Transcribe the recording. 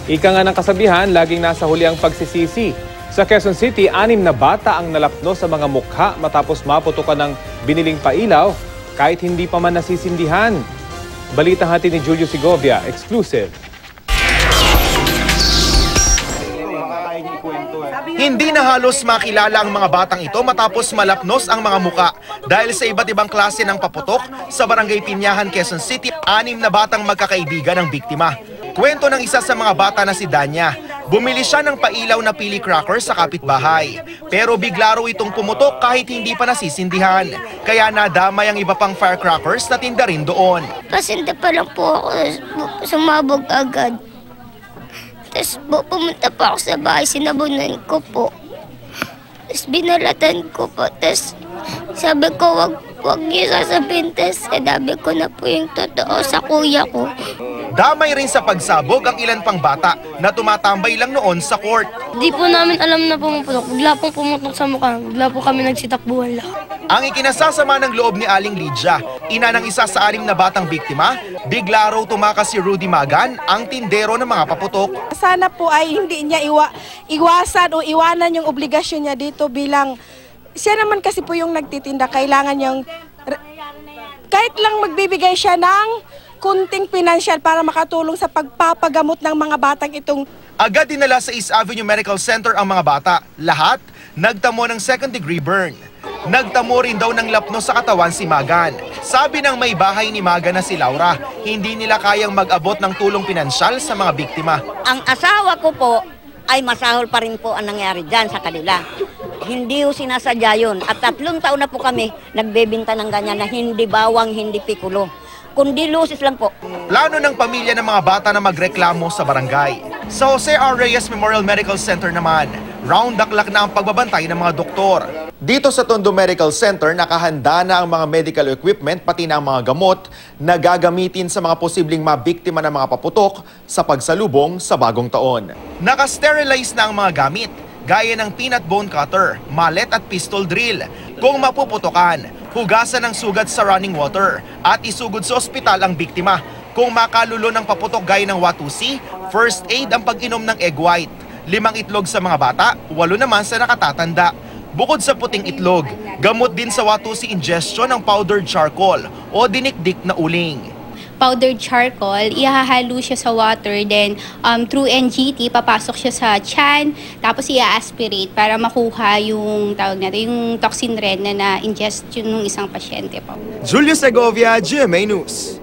Ika nga ng kasabihan, laging nasa huli ang pagsisisi. Sa Quezon City, 6 na bata ang nalapno sa mga mukha matapos maputukan ng biniling pailaw kahit hindi pa man nasisindihan. Balitang hati ni Julio Segovia, exclusive. Hindi na halos makilala ang mga batang ito matapos malapnos ang mga muka dahil sa iba't ibang klase ng paputok sa Barangay Pinyahan, Quezon City. 6 na batang magkakaibigan ng biktima. Kwento ng isa sa mga bata na si Danya, bumili siya ng pailaw na pili cracker sa kapitbahay. Pero bigla raw itong pumutok kahit hindi pa nasisindihan. Kaya nadamay ang iba pang firecrackers na tinda rin doon. Pasinta pa lang po ako, sumabog agad. Tapos pumunta pa ako sa bahay, sinabunan ko po. Tapos binalatan ko po. Tapos sabi ko, wag niyo sasabihin. Tapos sinabi ko na po yung totoo sa kuya ko. Damay rin sa pagsabog ang ilan pang bata na tumatambay lang noon sa court. Di po namin alam na pumuputok. Bigla pong pumutok sa mukha. Bigla po kami nagsitakbuhan lang. Ang ikinasasama ng loob ni Aling Lydia, ina ng isa sa 6 na batang biktima, bigla raw tumakas si Rudy Magan, ang tindero ng mga paputok. Sana po ay hindi niya iwasan o iwanan yung obligasyon niya dito bilang siya naman kasi po yung nagtitinda. Kailangan niyang kahit lang magbibigay siya ng kunting pinansyal para makatulong sa pagpapagamot ng mga batang itong. Agad dinala sa East Avenue Medical Center ang mga bata. Lahat nagtamo ng 2nd degree burn. Nagtamo rin daw ng lapno sa katawan si Magan. Sabi ng may bahay ni Magan na si Laura, hindi nila kayang mag-abot ng tulong pinansyal sa mga biktima. Ang asawa ko po ay masahol pa rin po ang nangyari dyan sa kanila. Hindi ho sinasadya yun. At 3 taon na po kami nagbebenta ng ganyan na hindi bawang, hindi pikulo. Kundi lusis lang po. Plano ng pamilya ng mga bata na magreklamo sa barangay. Sa Jose R. Reyes Memorial Medical Center naman, round the clock na ang pagbabantay ng mga doktor. Dito sa Tondo Medical Center, nakahanda na ang mga medical equipment pati na ang mga gamot na gagamitin sa mga posibleng mabiktima ng mga paputok sa pagsalubong sa bagong taon. Nakasterilize na ang mga gamit, gaya ng peanut bone cutter, mallet at pistol drill. Kung mapuputokan, hugasan ng sugat sa running water at isugod sa ospital ang biktima. Kung makalulo ng paputok gaya ng Watusi, first aid ang pag-inom ng egg white. 5 itlog sa mga bata, 8 naman sa nakatatanda. Bukod sa puting itlog, gamot din sa Watusi ingestion ng powdered charcoal o dinikdik na uling. Powdered charcoal, ihahalo siya sa water, then through NGT, papasok siya sa tiyan, tapos i-aspirate para makuha yung, tawag natin, yung toxin red na na-ingest yung isang pasyente po. Julio Segovia, GMA News.